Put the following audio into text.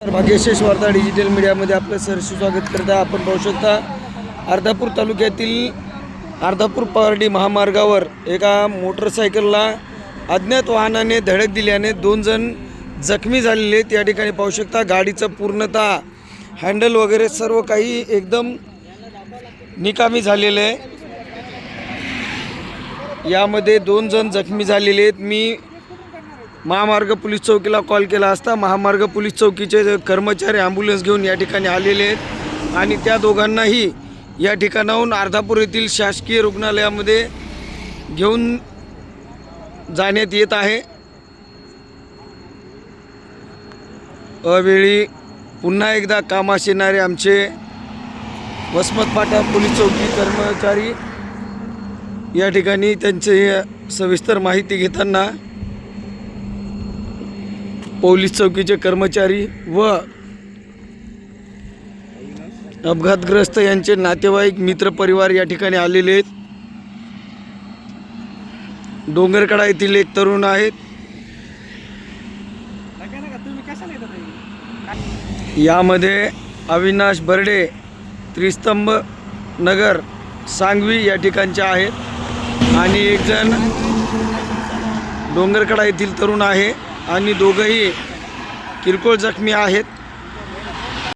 भाग्यशेष वार्ता डिजिटल मीडियामध्ये आपलं सहर्ष स्वागत करत आहे। आपण पाहू शकता अर्धापूर तालुक्यातील अर्धापूर पारडी महामार्गावर एका मोटरसायकलला अज्ञात वाहनाने धडक दिल्याने 2 जण जखमी झालेले आहेत। या ठिकाणी पाहू शकता गाडीचं पूर्णतः हँडल वगैरे सर्व काही एकदम निकामी झालेलं आहे। यामध्ये 2 जण जखमी झालेले आहेत। मी महामार्ग पोलीस चौकीला कॉल केला असता महामार्ग पोलीस चौकीचे कर्मचारी ॲम्ब्युलन्स घेऊन या ठिकाणी आलेले आहेत आणि त्या दोघांनाही या ठिकाणाहून अर्धापूर येथील शासकीय रुग्णालयामध्ये घेऊन जाण्यात येत आहे। अवेळी पुन्हा एकदा कामास येणारे आमचे वसमत फाटा पोलीस चौकी कर्मचारी या ठिकाणी त्यांची सविस्तर माहिती घेताना पोलीस चौकीचे कर्मचारी व अपघातग्रस्त यांचे नातेवाईक मित्रपरिवार या ठिकाणी आलेले आहेत। डोंगरकडा येथील एक तरुण आहेत। यामध्ये अविनाश बर्डे त्रिस्तंभ नगर सांगवी या ठिकाणचे आहेत आणि एक जण डोंगरकडा येथील तरुण आहे आणि दोघंही किरकोळ जखमी आहेत।